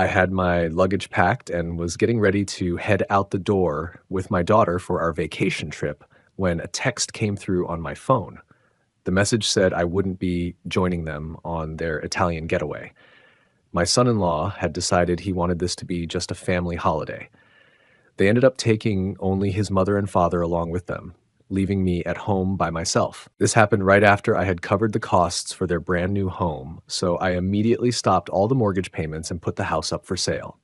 I had my luggage packed and was getting ready to head out the door with my daughter for our vacation trip when a text came through on my phone. The message said I wouldn't be joining them on their Italian getaway. My son in law had decided he wanted this to be just a family holiday. They ended up taking only his mother and father along with them, leaving me at home by myself. This happened right after I had covered the costs for their brand new home, so I immediately stopped all the mortgage payments and put the house up for sale.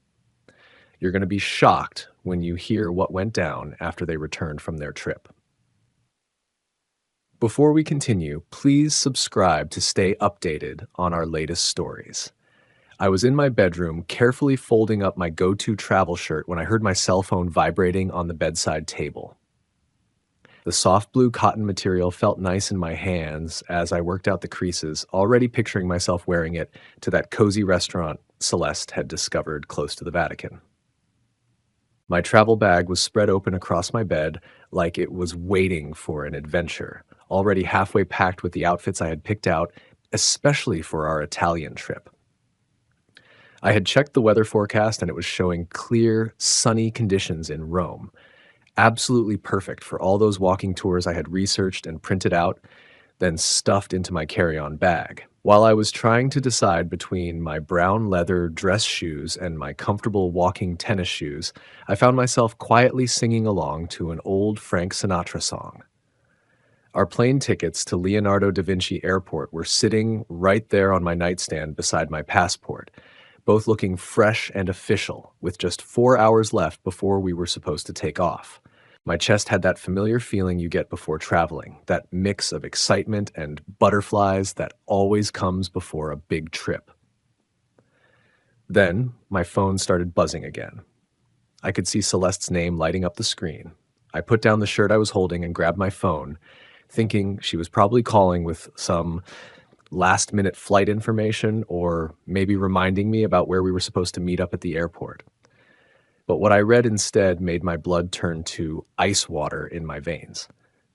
You're going to be shocked when you hear what went down after they returned from their trip. Before we continue, please subscribe to stay updated on our latest stories. I was in my bedroom carefully folding up my go-to travel shirt when I heard my cell phone vibrating on the bedside table. The soft blue cotton material felt nice in my hands as I worked out the creases, already picturing myself wearing it to that cozy restaurant Celeste had discovered close to the Vatican. My travel bag was spread open across my bed like it was waiting for an adventure, already halfway packed with the outfits I had picked out, especially for our Italian trip. I had checked the weather forecast and it was showing clear, sunny conditions in Rome. Absolutely perfect for all those walking tours I had researched and printed out, then stuffed into my carry-on bag. While I was trying to decide between my brown leather dress shoes and my comfortable walking tennis shoes, I found myself quietly singing along to an old Frank Sinatra song. Our plane tickets to Leonardo da Vinci Airport were sitting right there on my nightstand beside my passport, both looking fresh and official, with just 4 hours left before we were supposed to take off. My chest had that familiar feeling you get before traveling, that mix of excitement and butterflies that always comes before a big trip. Then, my phone started buzzing again. I could see Celeste's name lighting up the screen. I put down the shirt I was holding and grabbed my phone, thinking she was probably calling with some last-minute flight information or maybe reminding me about where we were supposed to meet up at the airport. But what I read instead made my blood turn to ice water in my veins.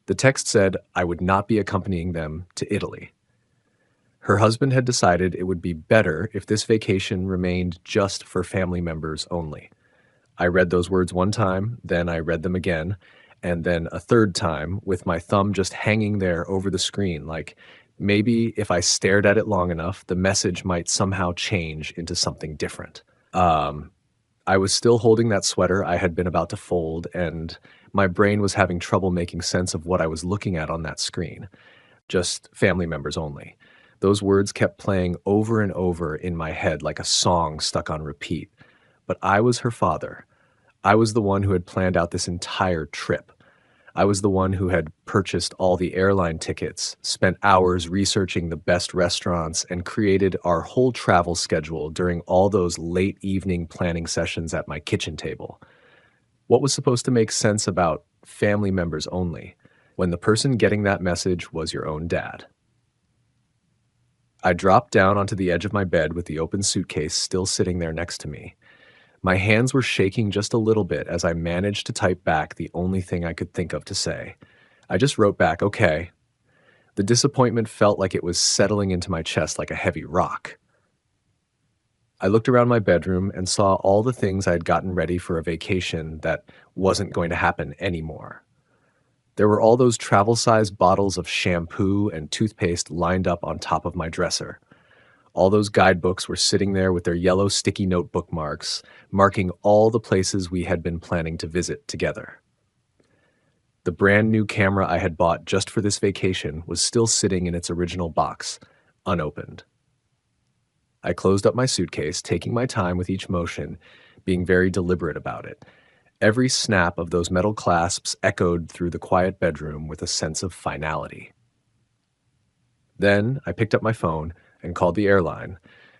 The text said I would not be accompanying them to Italy. Her husband had decided it would be better if this vacation remained just for family members only. I read those words one time, then I read them again, and then a third time with my thumb just hanging there over the screen, like maybe if I stared at it long enough, the message might somehow change into something different. I was still holding that sweater I had been about to fold, and my brain was having trouble making sense of what I was looking at on that screen. Just family members only. Those words kept playing over and over in my head like a song stuck on repeat. But I was her father. I was the one who had planned out this entire trip. I was the one who had purchased all the airline tickets, spent hours researching the best restaurants, and created our whole travel schedule during all those late evening planning sessions at my kitchen table. What was supposed to make sense about family members only, when the person getting that message was your own dad? I dropped down onto the edge of my bed with the open suitcase still sitting there next to me. My hands were shaking just a little bit as I managed to type back the only thing I could think of to say. I just wrote back, okay. The disappointment felt like it was settling into my chest like a heavy rock. I looked around my bedroom and saw all the things I had gotten ready for a vacation that wasn't going to happen anymore. There were all those travel-sized bottles of shampoo and toothpaste lined up on top of my dresser. All those guidebooks were sitting there with their yellow sticky note bookmarks, marking all the places we had been planning to visit together. The brand new camera I had bought just for this vacation was still sitting in its original box, unopened. I closed up my suitcase, taking my time with each motion, being very deliberate about it. Every snap of those metal clasps echoed through the quiet bedroom with a sense of finality. Then I picked up my phone and called the airline,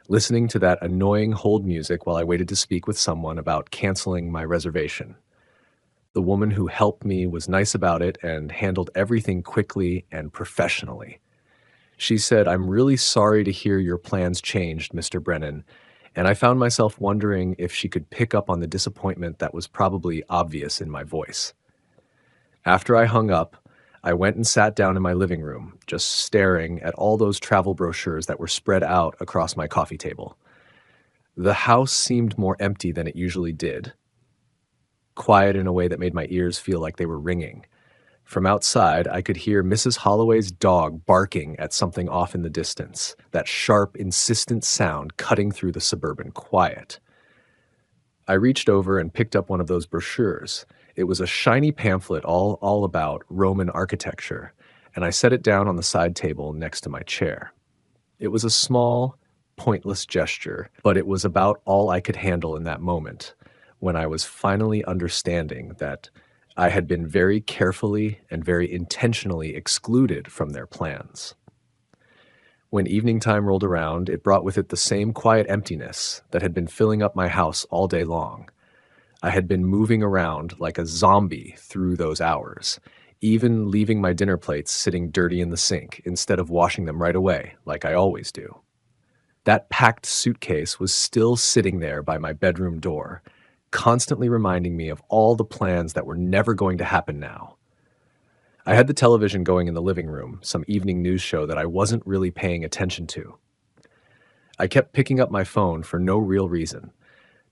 listening to that annoying hold music while I waited to speak with someone about canceling my reservation. The woman who helped me was nice about it and handled everything quickly and professionally. She said, "I'm really sorry to hear your plans changed, Mr. Brennan," and I found myself wondering if she could pick up on the disappointment that was probably obvious in my voice. After I hung up, I went and sat down in my living room, just staring at all those travel brochures that were spread out across my coffee table. The house seemed more empty than it usually did, quiet in a way that made my ears feel like they were ringing. From outside, I could hear Mrs. Holloway's dog barking at something off in the distance, that sharp, insistent sound cutting through the suburban quiet. I reached over and picked up one of those brochures. It was a shiny pamphlet all about Roman architecture, and I set it down on the side table next to my chair. It was a small, pointless gesture, but it was about all I could handle in that moment, when I was finally understanding that I had been very carefully and very intentionally excluded from their plans. When evening time rolled around, it brought with it the same quiet emptiness that had been filling up my house all day long. I had been moving around like a zombie through those hours, even leaving my dinner plates sitting dirty in the sink instead of washing them right away, like I always do. That packed suitcase was still sitting there by my bedroom door, constantly reminding me of all the plans that were never going to happen now. I had the television going in the living room, some evening news show that I wasn't really paying attention to. I kept picking up my phone for no real reason,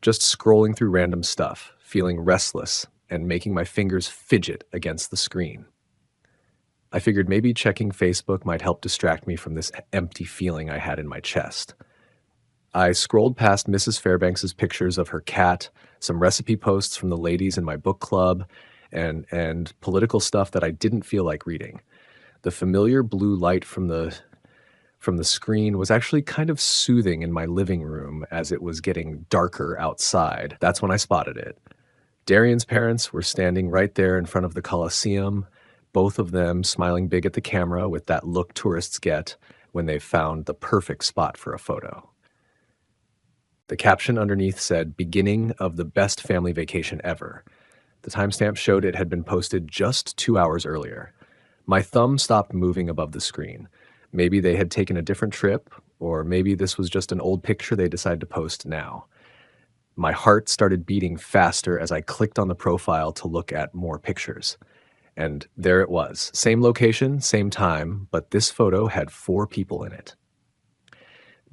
just scrolling through random stuff, feeling restless, and making my fingers fidget against the screen. I figured maybe checking Facebook might help distract me from this empty feeling I had in my chest. I scrolled past Mrs. Fairbanks's pictures of her cat, some recipe posts from the ladies in my book club, and political stuff that I didn't feel like reading. The familiar blue light from the screen was actually kind of soothing in my living room as it was getting darker outside. That's when I spotted it. Darian's parents were standing right there in front of the Coliseum, both of them smiling big at the camera with that look tourists get when they've found the perfect spot for a photo. The caption underneath said, "Beginning of the best family vacation ever." The timestamp showed it had been posted just 2 hours earlier. My thumb stopped moving above the screen. Maybe they had taken a different trip, or maybe this was just an old picture they decided to post now. My heart started beating faster as I clicked on the profile to look at more pictures. And there it was. Same location, same time, but this photo had 4 people in it.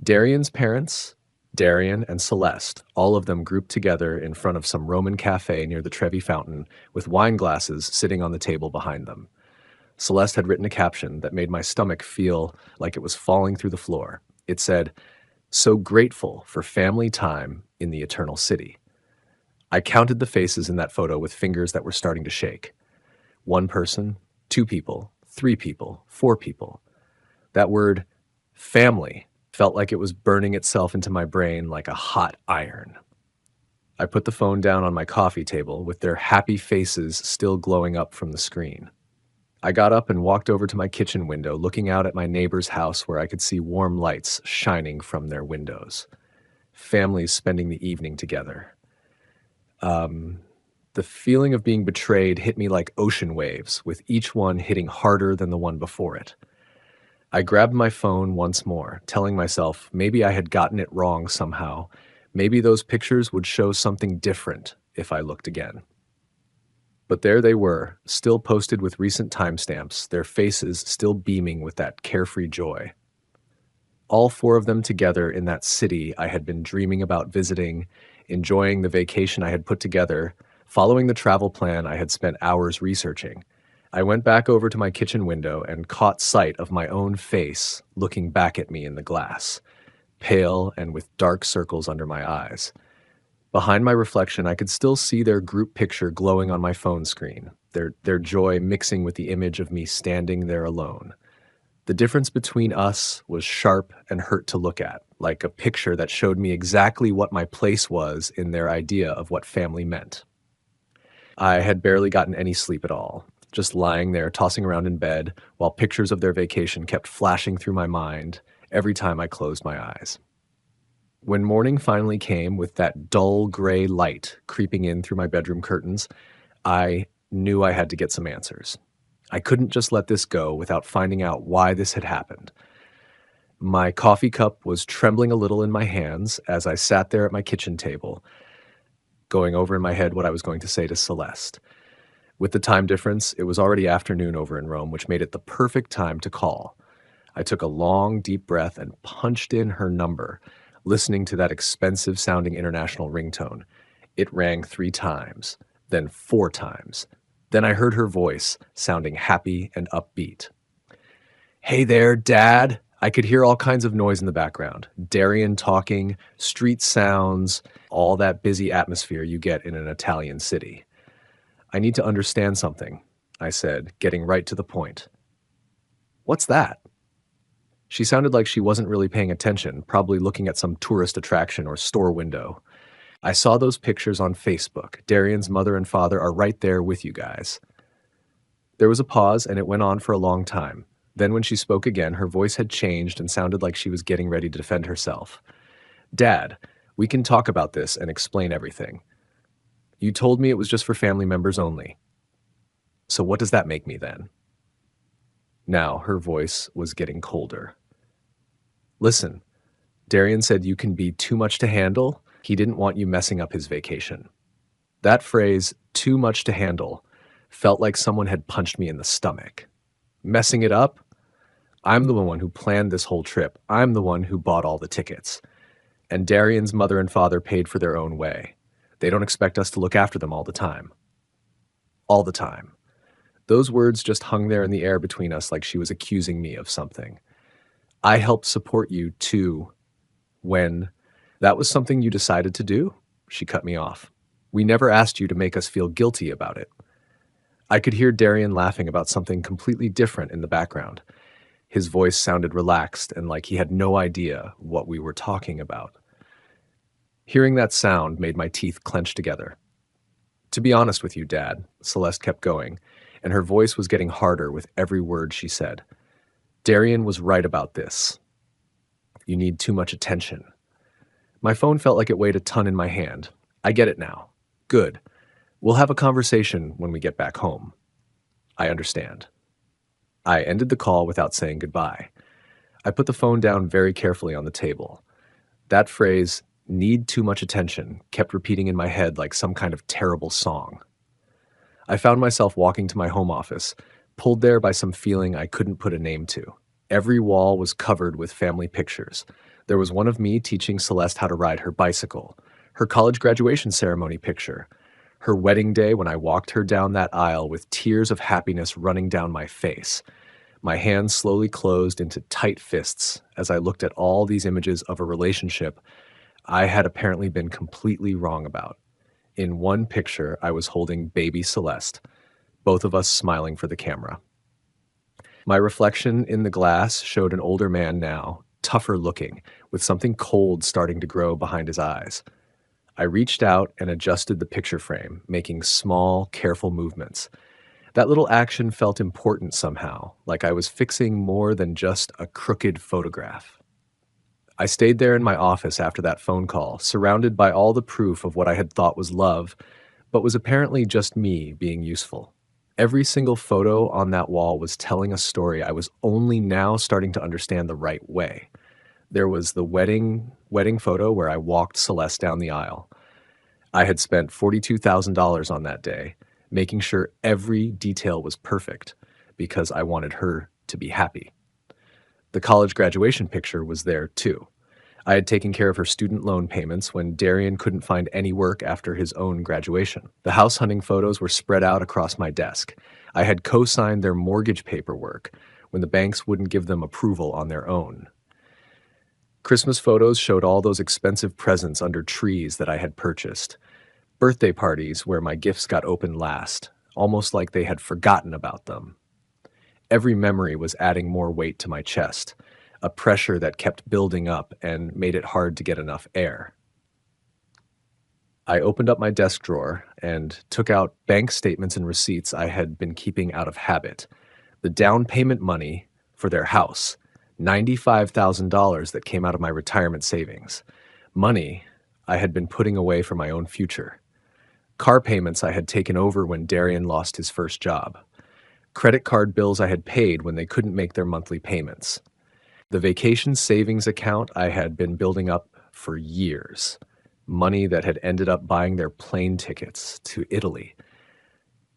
Darian's parents, Darian and Celeste, all of them grouped together in front of some Roman cafe near the Trevi Fountain, with wine glasses sitting on the table behind them. Celeste had written a caption that made my stomach feel like it was falling through the floor. It said, "So grateful for family time in the Eternal City." I counted the faces in that photo with fingers that were starting to shake. 1 person, 2 people, 3 people, 4 people. That word, family, felt like it was burning itself into my brain like a hot iron. I put the phone down on my coffee table with their happy faces still glowing up from the screen. I got up and walked over to my kitchen window, looking out at my neighbor's house where I could see warm lights shining from their windows. Families spending the evening together. The feeling of being betrayed hit me like ocean waves, with each one hitting harder than the one before it. I grabbed my phone once more, telling myself maybe I had gotten it wrong somehow. Maybe those pictures would show something different if I looked again. But there they were, still posted with recent timestamps, their faces still beaming with that carefree joy. All 4 of them together in that city I had been dreaming about visiting, enjoying the vacation I had put together, following the travel plan I had spent hours researching. I went back over to my kitchen window and caught sight of my own face looking back at me in the glass, pale and with dark circles under my eyes. Behind my reflection, I could still see their group picture glowing on my phone screen, their joy mixing with the image of me standing there alone. The difference between us was sharp and hurt to look at, like a picture that showed me exactly what my place was in their idea of what family meant. I had barely gotten any sleep at all, just lying there tossing around in bed while pictures of their vacation kept flashing through my mind every time I closed my eyes. When morning finally came with that dull gray light creeping in through my bedroom curtains, I knew I had to get some answers. I couldn't just let this go without finding out why this had happened. My coffee cup was trembling a little in my hands as I sat there at my kitchen table, going over in my head what I was going to say to Celeste. With the time difference, it was already afternoon over in Rome, which made it the perfect time to call. I took a long, deep breath and punched in her number, listening to that expensive sounding international ringtone. It rang 3 times, then 4 times. Then I heard her voice, sounding happy and upbeat. Hey there, Dad. I could hear all kinds of noise in the background. Darian talking, street sounds, all that busy atmosphere you get in an Italian city. I need to understand something, I said, getting right to the point. What's that? She sounded like she wasn't really paying attention, probably looking at some tourist attraction or store window. I saw those pictures on Facebook. Darian's mother and father are right there with you guys. There was a pause, and it went on for a long time. Then when she spoke again, her voice had changed and sounded like she was getting ready to defend herself. Dad, we can talk about this and explain everything. You told me it was just for family members only. So what does that make me then? Now her voice was getting colder. Listen, Darian said you can be too much to handle. He didn't want you messing up his vacation. That phrase, too much to handle, felt like someone had punched me in the stomach. Messing it up? I'm the one who planned this whole trip. I'm the one who bought all the tickets. And Darian's mother and father paid for their own way. They don't expect us to look after them all the time. All the time. Those words just hung there in the air between us like she was accusing me of something. I helped support you too when that was something you decided to do? She cut me off. We never asked you to make us feel guilty about it. I could hear Darian laughing about something completely different in the background. His voice sounded relaxed and like he had no idea what we were talking about. Hearing that sound made my teeth clench together. To be honest with you, Dad, Celeste kept going, and her voice was getting harder with every word she said. Darian was right about this. You need too much attention. My phone felt like it weighed a ton in my hand. I get it now. Good. We'll have a conversation when we get back home. I understand. I ended the call without saying goodbye. I put the phone down very carefully on the table. That phrase, need too much attention, kept repeating in my head like some kind of terrible song. I found myself walking to my home office, pulled there by some feeling I couldn't put a name to. Every wall was covered with family pictures. There was one of me teaching Celeste how to ride her bicycle, her college graduation ceremony picture, her wedding day when I walked her down that aisle with tears of happiness running down my face. My hands slowly closed into tight fists as I looked at all these images of a relationship I had apparently been completely wrong about. In one picture, I was holding baby Celeste, both of us smiling for the camera. My reflection in the glass showed an older man now, tougher looking, with something cold starting to grow behind his eyes. I reached out and adjusted the picture frame, making small, careful movements. That little action felt important somehow, like I was fixing more than just a crooked photograph. I stayed there in my office after that phone call, surrounded by all the proof of what I had thought was love, but was apparently just me being useful. Every single photo on that wall was telling a story I was only now starting to understand the right way. There was the wedding photo where I walked Celeste down the aisle. I had spent $42,000 on that day, making sure every detail was perfect because I wanted her to be happy. The college graduation picture was there too. I had taken care of her student loan payments when Darian couldn't find any work after his own graduation. The house hunting photos were spread out across my desk. I had co-signed their mortgage paperwork when the banks wouldn't give them approval on their own. Christmas photos showed all those expensive presents under trees that I had purchased. Birthday parties where my gifts got opened last, almost like they had forgotten about them. Every memory was adding more weight to my chest, a pressure that kept building up and made it hard to get enough air. I opened up my desk drawer and took out bank statements and receipts I had been keeping out of habit. The down payment money for their house, $95,000 that came out of my retirement savings. Money I had been putting away for my own future. Car payments I had taken over when Darian lost his first job. Credit card bills I had paid when they couldn't make their monthly payments. The vacation savings account I had been building up for years. Money that had ended up buying their plane tickets to Italy.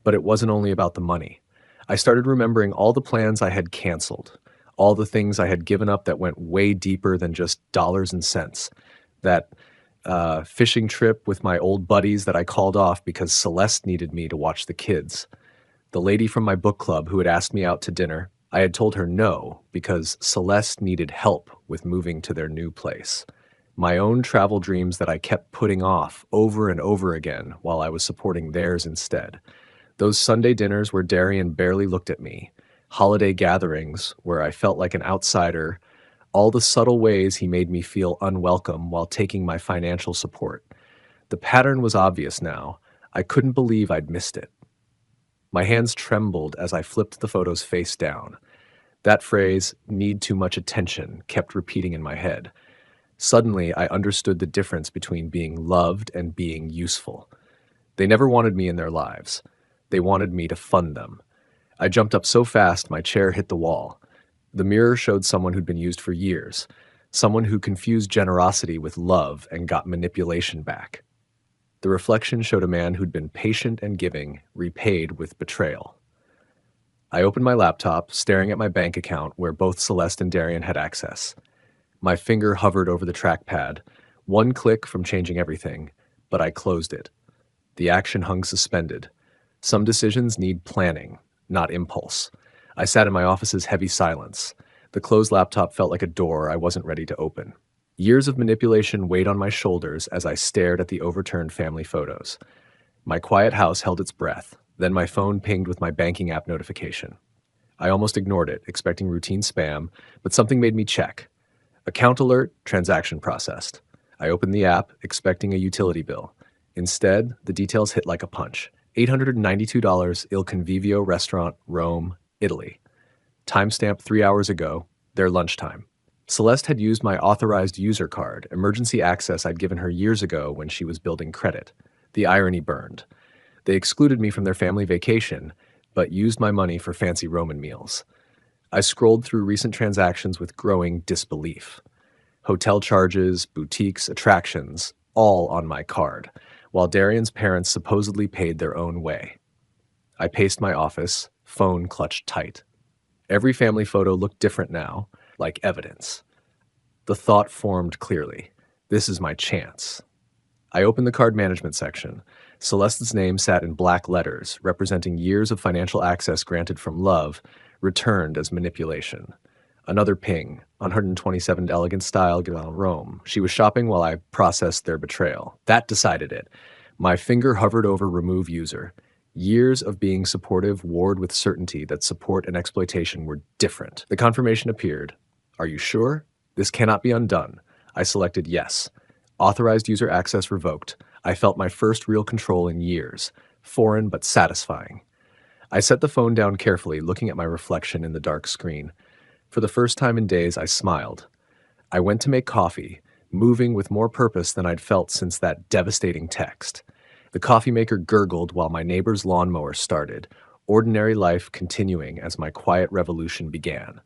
But it wasn't only about the money. I started remembering all the plans I had canceled, all the things I had given up that went way deeper than just dollars and cents. That fishing trip with my old buddies that I called off because Celeste needed me to watch the kids. The lady from my book club who had asked me out to dinner, I had told her no because Celeste needed help with moving to their new place. My own travel dreams that I kept putting off over and over again while I was supporting theirs instead. Those Sunday dinners where Darian barely looked at me, holiday gatherings where I felt like an outsider, all the subtle ways he made me feel unwelcome while taking my financial support. The pattern was obvious now. I couldn't believe I'd missed it. My hands trembled as I flipped the photos face down. That phrase, need too much attention, kept repeating in my head. Suddenly, I understood the difference between being loved and being useful. They never wanted me in their lives. They wanted me to fund them. I jumped up so fast my chair hit the wall. The mirror showed someone who'd been used for years, someone who confused generosity with love and got manipulation back. The reflection showed a man who'd been patient and giving, repaid with betrayal. I opened my laptop, staring at my bank account where both Celeste and Darian had access. My finger hovered over the trackpad, one click from changing everything, but I closed it. The action hung suspended. Some decisions need planning, not impulse. I sat in my office's heavy silence. The closed laptop felt like a door I wasn't ready to open. Years of manipulation weighed on my shoulders as I stared at the overturned family photos. My quiet house held its breath, then my phone pinged with my banking app notification. I almost ignored it, expecting routine spam, but something made me check. Account alert, transaction processed. I opened the app, expecting a utility bill. Instead, the details hit like a punch. $892 Il Convivio restaurant, Rome, Italy. Timestamp 3 hours ago, their lunchtime. Celeste had used my authorized user card, emergency access I'd given her years ago when she was building credit. The irony burned. They excluded me from their family vacation, but used my money for fancy Roman meals. I scrolled through recent transactions with growing disbelief. Hotel charges, boutiques, attractions, all on my card, while Darian's parents supposedly paid their own way. I paced my office, phone clutched tight. Every family photo looked different now, like evidence. The thought formed clearly. This is my chance. I opened the card management section. Celeste's name sat in black letters, representing years of financial access granted from love, returned as manipulation. Another ping, 127 Elegant Style, Rome. She was shopping while I processed their betrayal. That decided it. My finger hovered over remove user. Years of being supportive warred with certainty that support and exploitation were different. The confirmation appeared. Are you sure? This cannot be undone. I selected yes. Authorized user access revoked. I felt my first real control in years. Foreign but satisfying. I set the phone down carefully, looking at my reflection in the dark screen. For the first time in days, I smiled. I went to make coffee, moving with more purpose than I'd felt since that devastating text. The coffee maker gurgled while my neighbor's lawnmower started, ordinary life continuing as my quiet revolution began.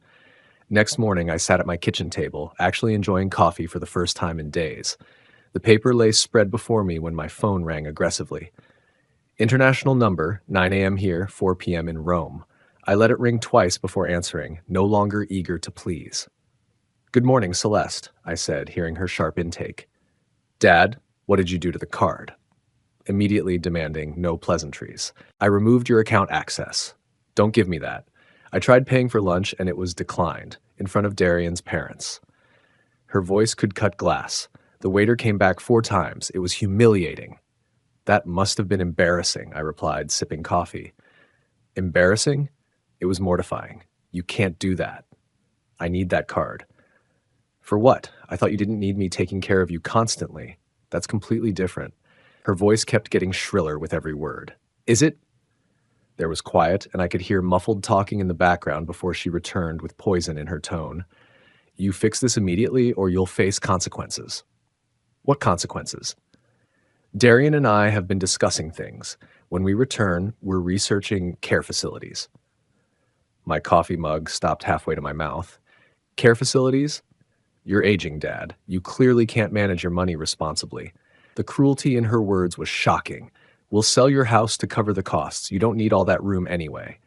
Next morning, I sat at my kitchen table, actually enjoying coffee for the first time in days. The paper lay spread before me when my phone rang aggressively. International number, 9 a.m. here, 4 p.m. in Rome. I let it ring twice before answering, no longer eager to please. Good morning, Celeste, I said, hearing her sharp intake. Dad, what did you do to the card? Immediately demanding no pleasantries. I removed your account access. Don't give me that. I tried paying for lunch and it was declined, in front of Darian's parents. Her voice could cut glass. The waiter came back 4 times. It was humiliating. That must have been embarrassing, I replied, sipping coffee. Embarrassing? It was mortifying. You can't do that. I need that card. For what? I thought you didn't need me taking care of you constantly. That's completely different. Her voice kept getting shriller with every word. Is it? There was quiet, and I could hear muffled talking in the background before she returned with poison in her tone. You fix this immediately, or you'll face consequences. What consequences? Darian and I have been discussing things. When we return, we're researching care facilities. My coffee mug stopped halfway to my mouth. Care facilities? You're aging, Dad. You clearly can't manage your money responsibly. The cruelty in her words was shocking. We'll sell your house to cover the costs. You don't need all that room anyway.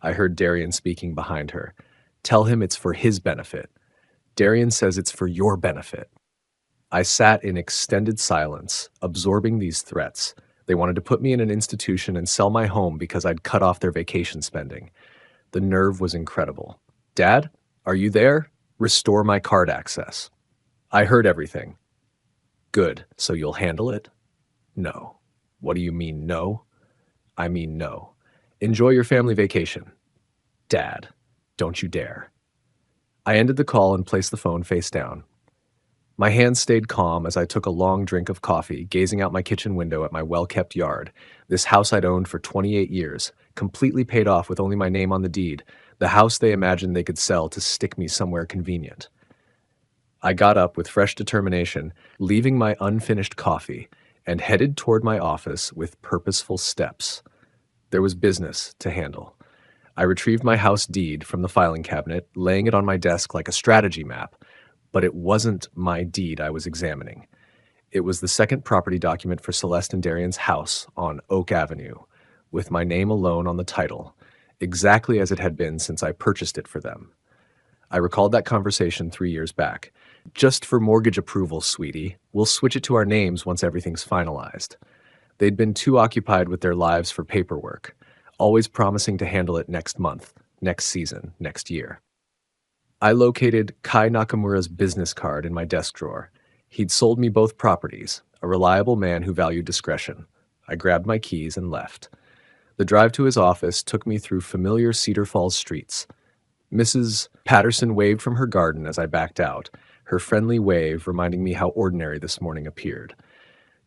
I heard Darian speaking behind her. Tell him it's for his benefit. Darian says it's for your benefit. I sat in extended silence, absorbing these threats. They wanted to put me in an institution and sell my home because I'd cut off their vacation spending. The nerve was incredible. Dad, are you there? Restore my card access. I heard everything. Good, so you'll handle it? No. What do you mean, no? I mean, no. Enjoy your family vacation. Dad, don't you dare. I ended the call and placed the phone face down. My hands stayed calm as I took a long drink of coffee, gazing out my kitchen window at my well-kept yard, this house I'd owned for 28 years, completely paid off with only my name on the deed, the house they imagined they could sell to stick me somewhere convenient. I got up with fresh determination, leaving my unfinished coffee, and headed toward my office with purposeful steps. There was business to handle. I retrieved my house deed from the filing cabinet, laying it on my desk like a strategy map, but it wasn't my deed I was examining. It was the second property document for Celeste and Darian's house on Oak Avenue, with my name alone on the title, exactly as it had been since I purchased it for them. I recalled that conversation 3 years back. Just for mortgage approval, sweetie. We'll switch it to our names once everything's finalized. They'd been too occupied with their lives for paperwork, always promising to handle it next month, next season, next year. I located Kai Nakamura's business card in my desk drawer. He'd sold me both properties, a reliable man who valued discretion. I grabbed my keys and left. The drive to his office took me through familiar Cedar Falls streets. Mrs. Patterson waved from her garden as I backed out, her friendly wave reminding me how ordinary this morning appeared.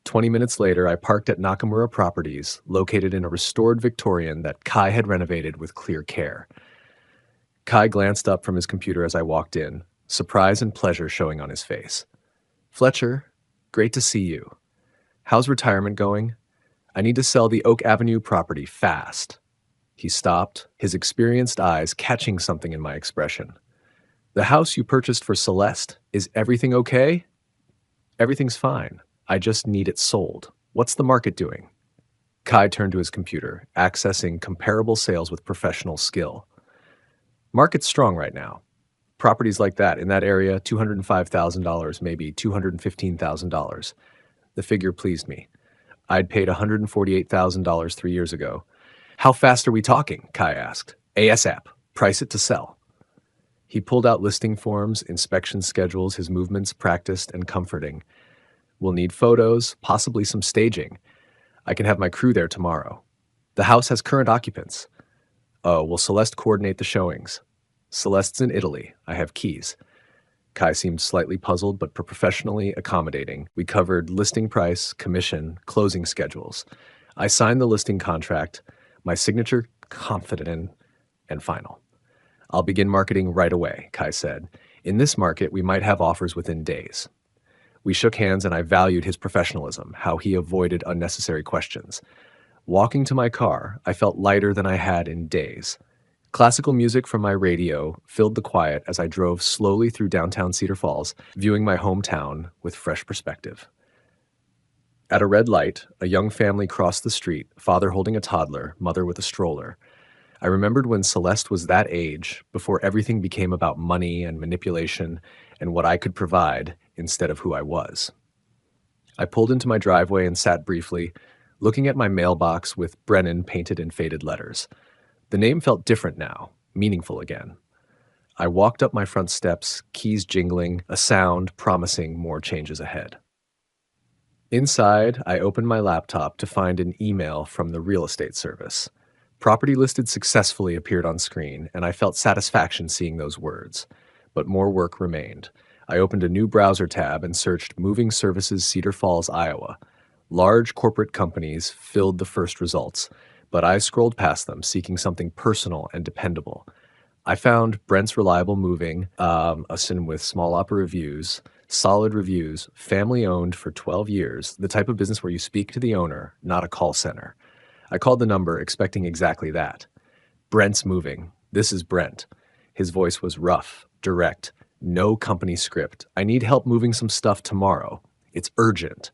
20 minutes later, I parked at Nakamura Properties, located in a restored Victorian that Kai had renovated with clear care. Kai glanced up from his computer as I walked in, surprise and pleasure showing on his face. Fletcher, great to see you. How's retirement going? I need to sell the Oak Avenue property fast. He stopped, his experienced eyes catching something in my expression. The house you purchased for Celeste, is everything okay? Everything's fine. I just need it sold. What's the market doing? Kai turned to his computer, accessing comparable sales with professional skill. Market's strong right now. Properties like that in that area, $205,000, maybe $215,000. The figure pleased me. I'd paid $148,000 3 years ago. How fast are we talking? Kai asked. ASAP. Price it to sell. He pulled out listing forms, inspection schedules, his movements practiced and comforting. We'll need photos, possibly some staging. I can have my crew there tomorrow. The house has current occupants. Oh, will Celeste coordinate the showings? Celeste's in Italy. I have keys. Kai seemed slightly puzzled, but professionally accommodating. We covered listing price, commission, closing schedules. I signed the listing contract, my signature confident in, and final. I'll begin marketing right away, Kai said. In this market, we might have offers within days. We shook hands and I valued his professionalism, how he avoided unnecessary questions. Walking to my car, I felt lighter than I had in days. Classical music from my radio filled the quiet as I drove slowly through downtown Cedar Falls, viewing my hometown with fresh perspective. At a red light, a young family crossed the street, father holding a toddler, mother with a stroller. I remembered when Celeste was that age, before everything became about money and manipulation and what I could provide instead of who I was. I pulled into my driveway and sat briefly, looking at my mailbox with Brennan painted in faded letters. The name felt different now, meaningful again. I walked up my front steps, keys jingling, a sound promising more changes ahead. Inside, I opened my laptop to find an email from the real estate service. Property listed successfully appeared on screen, and I felt satisfaction seeing those words. But more work remained. I opened a new browser tab and searched Moving Services Cedar Falls, Iowa. Large corporate companies filled the first results, but I scrolled past them, seeking something personal and dependable. I found Brent's Reliable Moving, a sin with small opera reviews, solid reviews, family-owned for 12 years, the type of business where you speak to the owner, not a call center. I called the number, expecting exactly that. Brent's Moving. This is Brent. His voice was rough, direct, no company script. I need help moving some stuff tomorrow. It's urgent.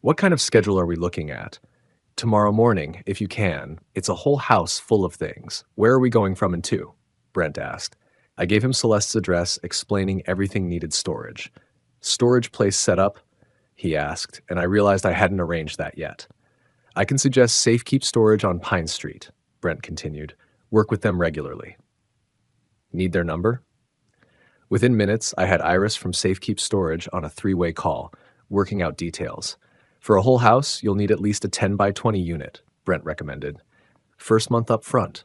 What kind of schedule are we looking at? Tomorrow morning, if you can. It's a whole house full of things. Where are we going from and to? Brent asked. I gave him Celeste's address, explaining everything needed storage. Storage place set up, he asked, and I realized I hadn't arranged that yet. I can suggest Safekeep Storage on Pine Street, Brent continued. Work with them regularly. Need their number? Within minutes, I had Iris from Safekeep Storage on a three-way call, working out details. For a whole house, you'll need at least a 10 by 20 unit, Brent recommended. First month up front.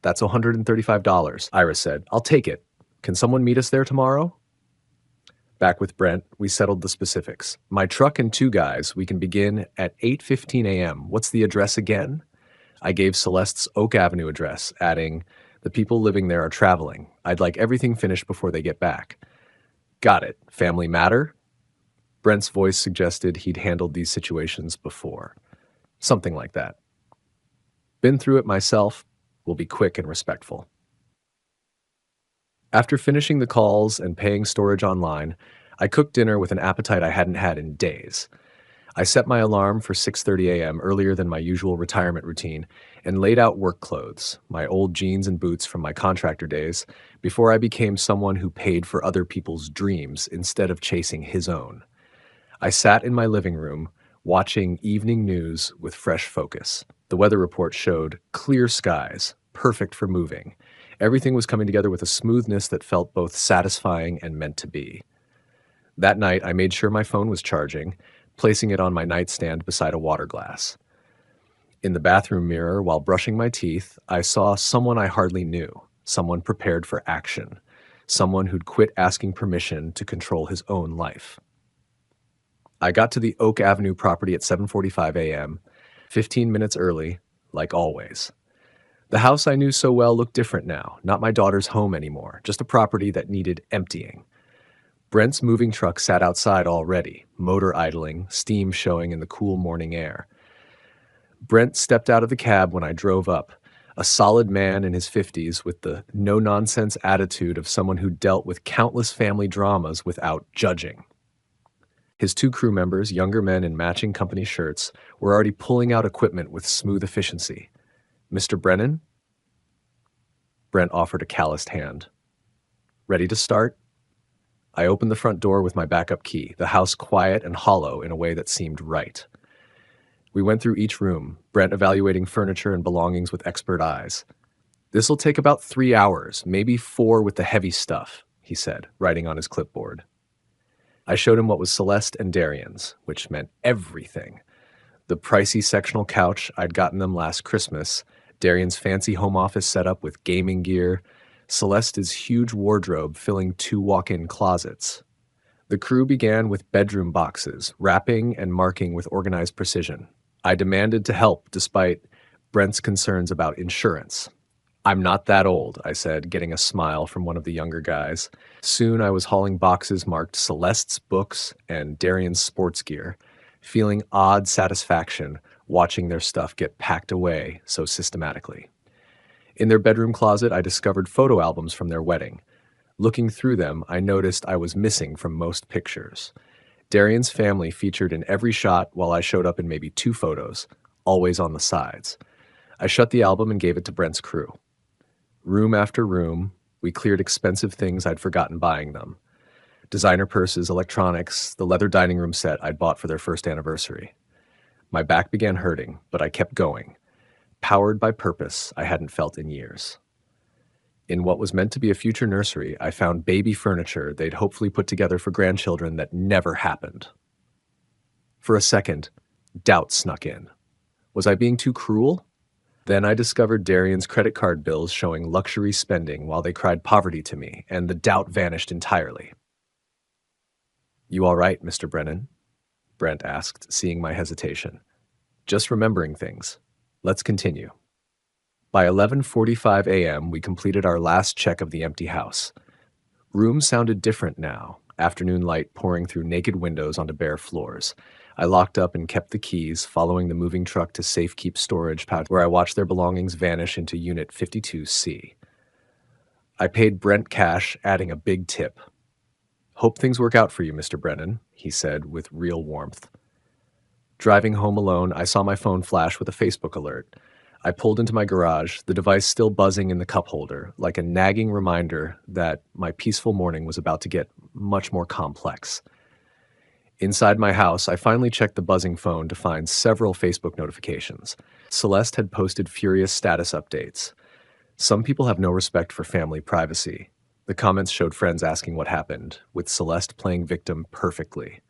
That's $135, Iris said. I'll take it. Can someone meet us there tomorrow? Back with Brent, we settled the specifics. My truck and two guys, we can begin at 8:15 a.m. What's the address again? I gave Celeste's Oak Avenue address, adding, the people living there are traveling. I'd like everything finished before they get back. Got it. Family matter? Brent's voice suggested he'd handled these situations before. Something like that. Been through it myself. Will be quick and respectful. After finishing the calls and paying storage online, I cooked dinner with an appetite I hadn't had in days. I set my alarm for 6:30 a.m. earlier than my usual retirement routine and laid out work clothes, my old jeans and boots from my contractor days, before I became someone who paid for other people's dreams instead of chasing his own. I sat in my living room, watching evening news with fresh focus. The weather report showed clear skies, perfect for moving. Everything was coming together with a smoothness that felt both satisfying and meant to be. That night, I made sure my phone was charging, placing it on my nightstand beside a water glass. In the bathroom mirror, while brushing my teeth, I saw someone I hardly knew, someone prepared for action, someone who'd quit asking permission to control his own life. I got to the Oak Avenue property at 7:45 a.m., 15 minutes early, like always. The house I knew so well looked different now, not my daughter's home anymore, just a property that needed emptying. Brent's moving truck sat outside already, motor idling, steam showing in the cool morning air. Brent stepped out of the cab when I drove up, a solid man in his 50s with the no-nonsense attitude of someone who dealt with countless family dramas without judging. His two crew members, younger men in matching company shirts, were already pulling out equipment with smooth efficiency. Mr. Brennan? Brent offered a calloused hand. Ready to start? I opened the front door with my backup key, the house quiet and hollow in a way that seemed right. We went through each room, Brent evaluating furniture and belongings with expert eyes. This'll take about 3 hours, maybe 4 with the heavy stuff, he said, writing on his clipboard. I showed him what was Celeste and Darian's, which meant everything. The pricey sectional couch I'd gotten them last Christmas, Darian's fancy home office setup with gaming gear, Celeste's huge wardrobe filling 2 walk-in closets. The crew began with bedroom boxes, wrapping and marking with organized precision. I demanded to help despite Brent's concerns about insurance. I'm not that old, I said, getting a smile from one of the younger guys. Soon I was hauling boxes marked Celeste's books and Darian's sports gear, feeling odd satisfaction watching their stuff get packed away so systematically. In their bedroom closet, I discovered photo albums from their wedding. Looking through them, I noticed I was missing from most pictures. Darian's family featured in every shot while I showed up in maybe 2 photos, always on the sides. I shut the album and gave it to Brent's crew. Room after room, we cleared expensive things I'd forgotten buying them. Designer purses, electronics, the leather dining room set I'd bought for their first anniversary. My back began hurting, but I kept going, powered by purpose I hadn't felt in years. In what was meant to be a future nursery, I found baby furniture they'd hopefully put together for grandchildren that never happened. For a second, doubt snuck in. Was I being too cruel? Then I discovered Darian's credit card bills showing luxury spending while they cried poverty to me, and the doubt vanished entirely. You all right, Mr. Brennan? Brent asked, seeing my hesitation. Just remembering things. Let's continue. By 11:45 a.m., we completed our last check of the empty house. Rooms sounded different now, afternoon light pouring through naked windows onto bare floors. I locked up and kept the keys, following the moving truck to Safekeep Storage, where I watched their belongings vanish into Unit 52C. I paid Brent cash, adding a big tip. Hope things work out for you, Mr. Brennan, he said with real warmth. Driving home alone, I saw my phone flash with a Facebook alert. I pulled into my garage, the device still buzzing in the cup holder, like a nagging reminder that my peaceful morning was about to get much more complex. Inside my house, I finally checked the buzzing phone to find several Facebook notifications. Celeste had posted furious status updates. Some people have no respect for family privacy. The comments showed friends asking what happened, with Celeste playing victim perfectly.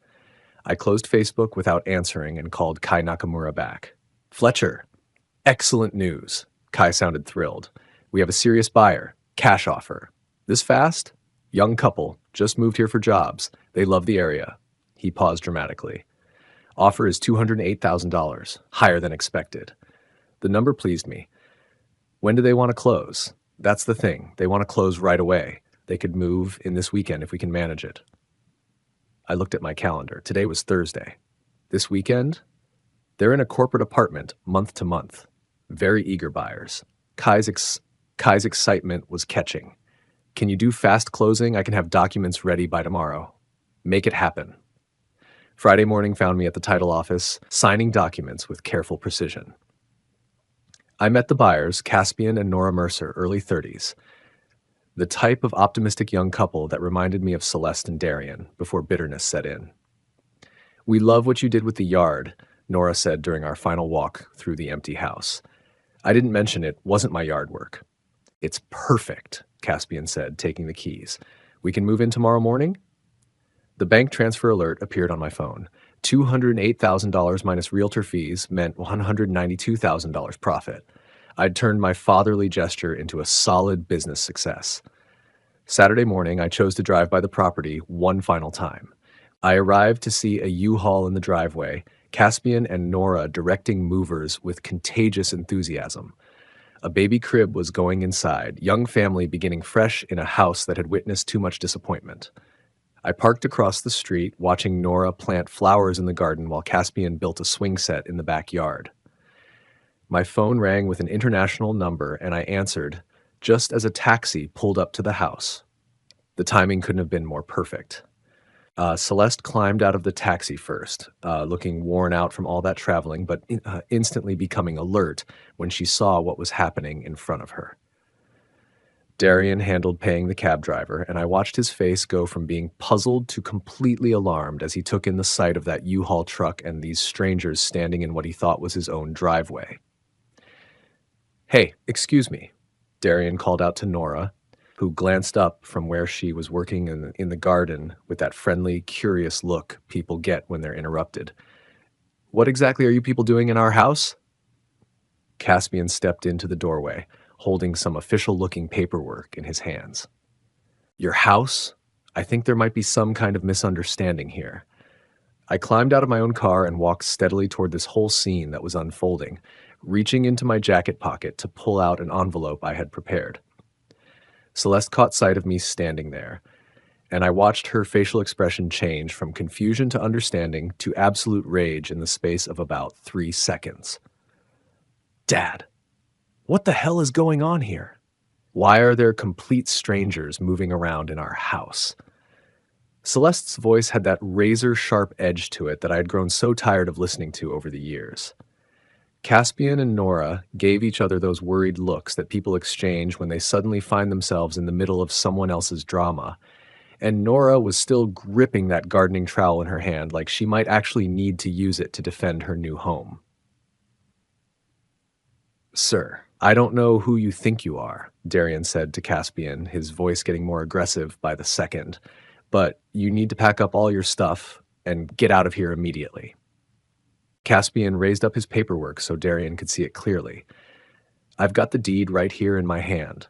I closed Facebook without answering and called Kai Nakamura back. Fletcher, excellent news. Kai sounded thrilled. We have a serious buyer. Cash offer. This fast? Young couple, just moved here for jobs. They love the area. He paused dramatically. Offer is $208,000, higher than expected. The number pleased me. When do they want to close? That's the thing. They want to close right away. They could move in this weekend if we can manage it. I looked at my calendar. Today was Thursday. This weekend? They're in a corporate apartment, month to month. Very eager buyers. Kai's excitement was catching. Can you do fast closing? I can have documents ready by tomorrow. Make it happen. Friday morning found me at the title office, signing documents with careful precision. I met the buyers, Caspian and Nora Mercer, early 30s. The type of optimistic young couple that reminded me of Celeste and Darian before bitterness set in. We love what you did with the yard, Nora said during our final walk through the empty house. I didn't mention it wasn't my yard work. It's perfect, Caspian said, taking the keys. We can move in tomorrow morning? The bank transfer alert appeared on my phone. $208,000 minus realtor fees meant $192,000 profit. I'd turned my fatherly gesture into a solid business success. Saturday morning, I chose to drive by the property one final time. I arrived to see a U-Haul in the driveway, Caspian and Nora directing movers with contagious enthusiasm. A baby crib was going inside, young family beginning fresh in a house that had witnessed too much disappointment. I parked across the street, watching Nora plant flowers in the garden while Caspian built a swing set in the backyard. My phone rang with an international number, and I answered, just as a taxi pulled up to the house. The timing couldn't have been more perfect. Celeste climbed out of the taxi first, looking worn out from all that traveling, but instantly becoming alert when she saw what was happening in front of her. Darian handled paying the cab driver, and I watched his face go from being puzzled to completely alarmed as he took in the sight of that U-Haul truck and these strangers standing in what he thought was his own driveway. Hey, excuse me, Darian called out to Nora, who glanced up from where she was working in the garden with that friendly, curious look people get when they're interrupted. What exactly are you people doing in our house? Caspian stepped into the doorway, holding some official-looking paperwork in his hands. Your house? I think there might be some kind of misunderstanding here. I climbed out of my own car and walked steadily toward this whole scene that was unfolding, reaching into my jacket pocket to pull out an envelope I had prepared. Celeste caught sight of me standing there, and I watched her facial expression change from confusion to understanding to absolute rage in the space of about 3 seconds. Dad, what the hell is going on here? Why are there complete strangers moving around in our house? Celeste's voice had that razor-sharp edge to it that I had grown so tired of listening to over the years. Caspian and Nora gave each other those worried looks that people exchange when they suddenly find themselves in the middle of someone else's drama, and Nora was still gripping that gardening trowel in her hand like she might actually need to use it to defend her new home. Sir, I don't know who you think you are, Darian said to Caspian, his voice getting more aggressive by the second, but you need to pack up all your stuff and get out of here immediately. Caspian raised up his paperwork so Darian could see it clearly. I've got the deed right here in my hand.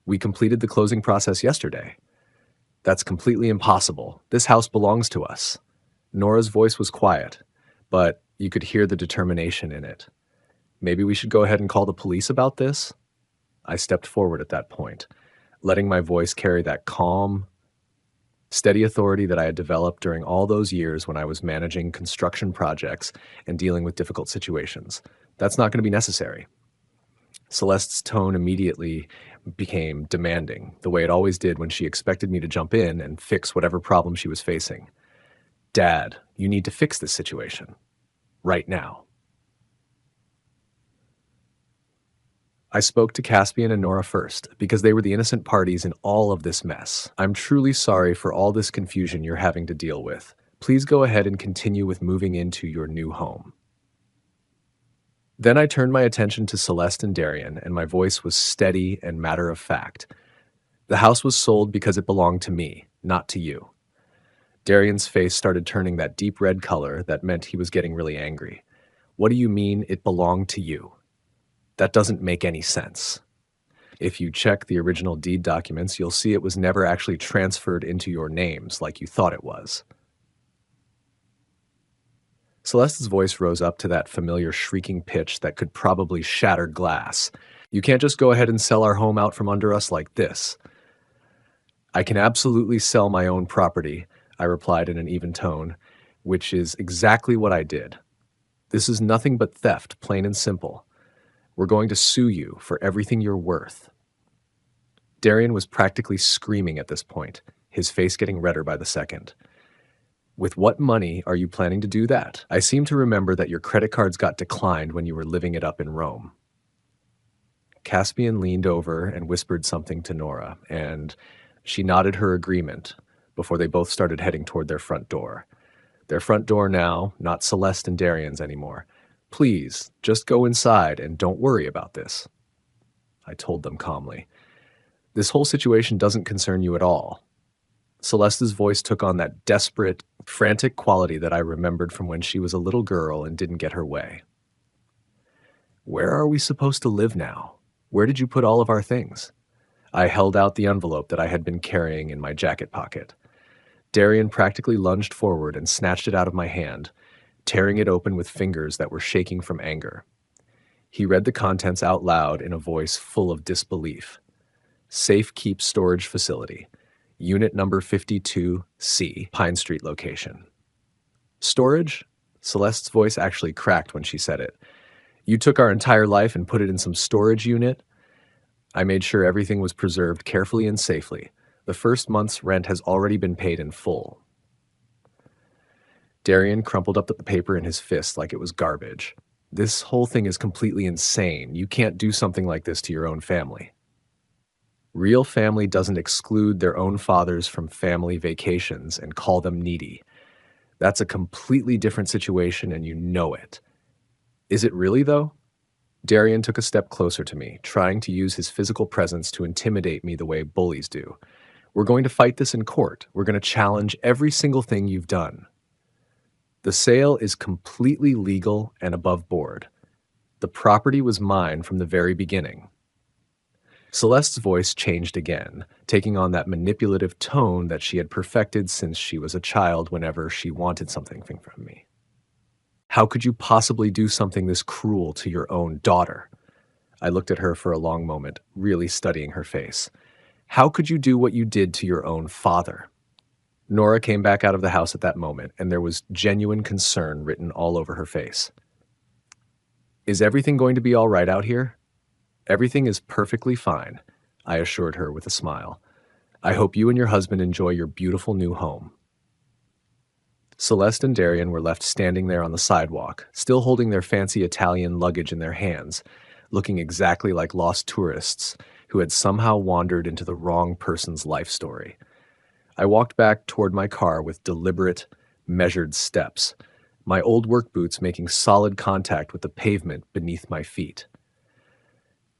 We completed the closing process yesterday. That's completely impossible. This house belongs to us. Nora's voice was quiet, but you could hear the determination in it. Maybe we should go ahead and call the police about this? I stepped forward at that point, letting my voice carry that calm, steady authority that I had developed during all those years when I was managing construction projects and dealing with difficult situations. That's not going to be necessary. Celeste's tone immediately became demanding, the way it always did when she expected me to jump in and fix whatever problem she was facing. Dad, you need to fix this situation. Right now. I spoke to Caspian and Nora first, because they were the innocent parties in all of this mess. I'm truly sorry for all this confusion you're having to deal with. Please go ahead and continue with moving into your new home. Then I turned my attention to Celeste and Darian, and my voice was steady and matter of fact. The house was sold because it belonged to me, not to you. Darian's face started turning that deep red color that meant he was getting really angry. What do you mean it belonged to you? That doesn't make any sense. If you check the original deed documents, you'll see it was never actually transferred into your names like you thought it was. Celeste's voice rose up to that familiar shrieking pitch that could probably shatter glass. You can't just go ahead and sell our home out from under us like this. I can absolutely sell my own property, I replied in an even tone, which is exactly what I did. This is nothing but theft, plain and simple. We're going to sue you for everything you're worth. Darian was practically screaming at this point, his face getting redder by the second. With what money are you planning to do that? I seem to remember that your credit cards got declined when you were living it up in Rome. Caspian leaned over and whispered something to Nora, and she nodded her agreement before they both started heading toward their front door. Their front door now, not Celeste and Darian's anymore. Please, just go inside and don't worry about this, I told them calmly. This whole situation doesn't concern you at all. Celeste's voice took on that desperate, frantic quality that I remembered from when she was a little girl and didn't get her way. Where are we supposed to live now? Where did you put all of our things? I held out the envelope that I had been carrying in my jacket pocket. Darian practically lunged forward and snatched it out of my hand, tearing it open with fingers that were shaking from anger. He read the contents out loud in a voice full of disbelief. Safe Keep Storage Facility. Unit number 52C, Pine Street location. Storage? Celeste's voice actually cracked when she said it. You took our entire life and put it in some storage unit? I made sure everything was preserved carefully and safely. The first month's rent has already been paid in full. Darian crumpled up the paper in his fist like it was garbage. This whole thing is completely insane. You can't do something like this to your own family. Real family doesn't exclude their own fathers from family vacations and call them needy. That's a completely different situation and you know it. Is it really, though? Darian took a step closer to me, trying to use his physical presence to intimidate me the way bullies do. We're going to fight this in court. We're going to challenge every single thing you've done. The sale is completely legal and above board. The property was mine from the very beginning. Celeste's voice changed again, taking on that manipulative tone that she had perfected since she was a child whenever she wanted something from me. How could you possibly do something this cruel to your own daughter? I looked at her for a long moment, really studying her face. How could you do what you did to your own father? Nora came back out of the house at that moment, and there was genuine concern written all over her face. Is everything going to be all right out here? Everything is perfectly fine, I assured her with a smile. I hope you and your husband enjoy your beautiful new home. Celeste and Darian were left standing there on the sidewalk, still holding their fancy Italian luggage in their hands, looking exactly like lost tourists who had somehow wandered into the wrong person's life story. I walked back toward my car with deliberate, measured steps, my old work boots making solid contact with the pavement beneath my feet.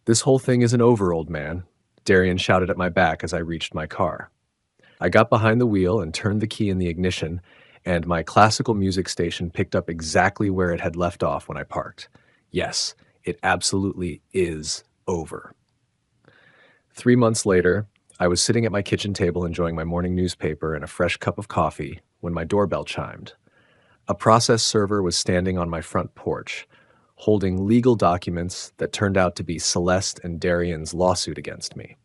This whole thing isn't over, old man, Darian shouted at my back as I reached my car. I got behind the wheel and turned the key in the ignition, and my classical music station picked up exactly where it had left off when I parked. Yes, it absolutely is over. 3 months later, I was sitting at my kitchen table enjoying my morning newspaper and a fresh cup of coffee when my doorbell chimed. A process server was standing on my front porch, holding legal documents that turned out to be Celeste and Darian's lawsuit against me.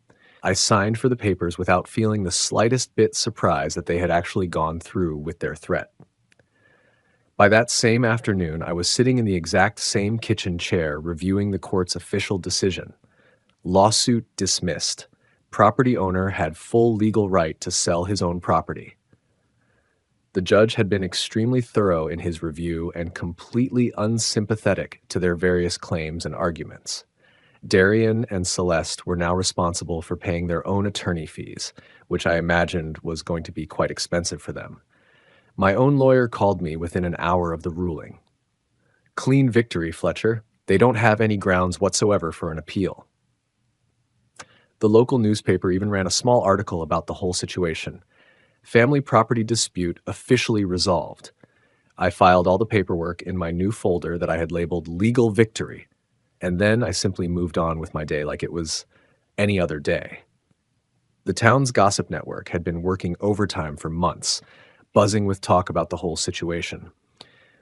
I signed for the papers without feeling the slightest bit surprised that they had actually gone through with their threat. By that same afternoon, I was sitting in the exact same kitchen chair reviewing the court's official decision. Lawsuit dismissed. Property owner had full legal right to sell his own property. The judge had been extremely thorough in his review and completely unsympathetic to their various claims and arguments. Darian and Celeste were now responsible for paying their own attorney fees, which I imagined was going to be quite expensive for them. My own lawyer called me within an hour of the ruling. Clean victory, Fletcher. They don't have any grounds whatsoever for an appeal. The local newspaper even ran a small article about the whole situation. Family property dispute officially resolved. I filed all the paperwork in my new folder that I had labeled Legal Victory, and then I simply moved on with my day like it was any other day. The town's gossip network had been working overtime for months, buzzing with talk about the whole situation.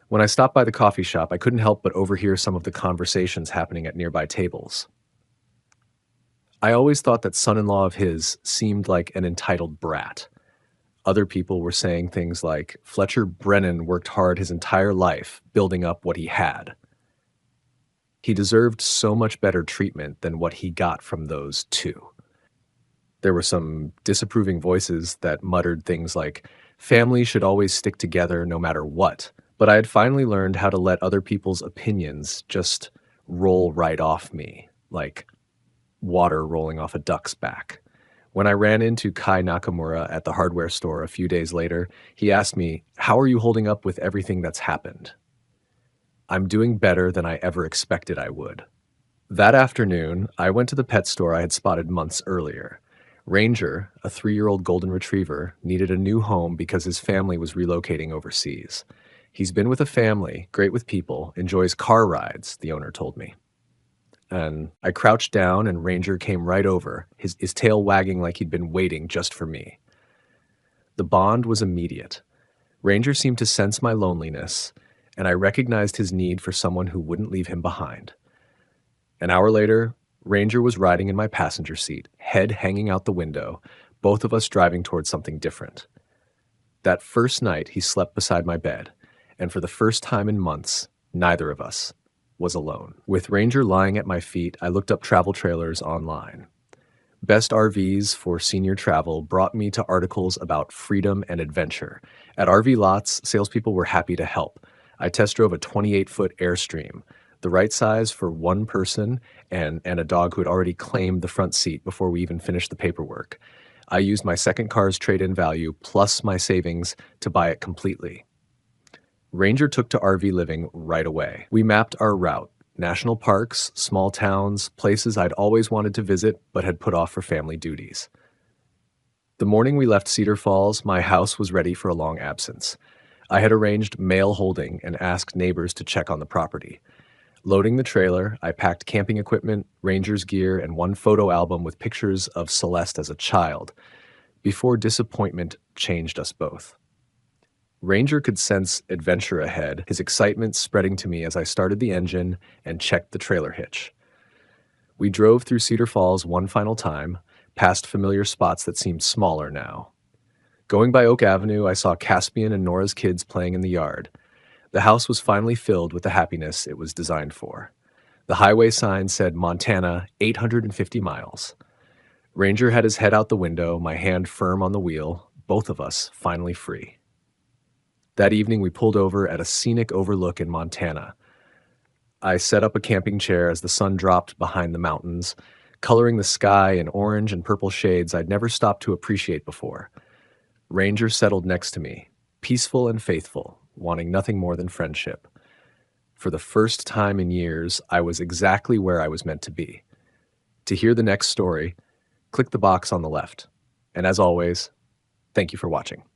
When I stopped by the coffee shop, I couldn't help but overhear some of the conversations happening at nearby tables. I always thought that son-in-law of his seemed like an entitled brat. Other people were saying things like, Fletcher Brennan worked hard his entire life building up what he had. He deserved so much better treatment than what he got from those two. There were some disapproving voices that muttered things like, families should always stick together no matter what. But I had finally learned how to let other people's opinions just roll right off me, like water rolling off a duck's back. When I ran into Kai Nakamura at the hardware store a few days later, he asked me, "How are you holding up with everything that's happened?" "I'm doing better than I ever expected I would." That afternoon, I went to the pet store I had spotted months earlier. Ranger, a 3-year-old golden retriever, needed a new home because his family was relocating overseas. He's been with a family, great with people, enjoys car rides, the owner told me. And I crouched down and Ranger came right over, his tail wagging like he'd been waiting just for me. The bond was immediate. Ranger seemed to sense my loneliness, and I recognized his need for someone who wouldn't leave him behind. An hour later, Ranger was riding in my passenger seat, head hanging out the window, both of us driving towards something different. That first night, he slept beside my bed, and for the first time in months, neither of us was alone. With Ranger lying at my feet, I looked up travel trailers online. Best RVs for senior travel brought me to articles about freedom and adventure. At RV lots, salespeople were happy to help. I test drove a 28-foot Airstream, the right size for one person and a dog who had already claimed the front seat before we even finished the paperwork. I used my second car's trade-in value plus my savings to buy it completely. Ranger took to RV living right away. We mapped our route. National parks, small towns, places I'd always wanted to visit but had put off for family duties. The morning we left Cedar Falls, my house was ready for a long absence. I had arranged mail holding and asked neighbors to check on the property. Loading the trailer, I packed camping equipment, Ranger's gear, and one photo album with pictures of Celeste as a child, before disappointment changed us both. Ranger could sense adventure ahead, his excitement spreading to me as I started the engine and checked the trailer hitch. We drove through Cedar Falls one final time, past familiar spots that seemed smaller now. Going by Oak Avenue, I saw Caspian and Nora's kids playing in the yard. The house was finally filled with the happiness it was designed for. The highway sign said Montana, 850 miles. Ranger had his head out the window, my hand firm on the wheel, both of us finally free. That evening, we pulled over at a scenic overlook in Montana. I set up a camping chair as the sun dropped behind the mountains, coloring the sky in orange and purple shades I'd never stopped to appreciate before. Ranger settled next to me, peaceful and faithful, wanting nothing more than friendship. For the first time in years, I was exactly where I was meant to be. To hear the next story, click the box on the left. And as always, thank you for watching.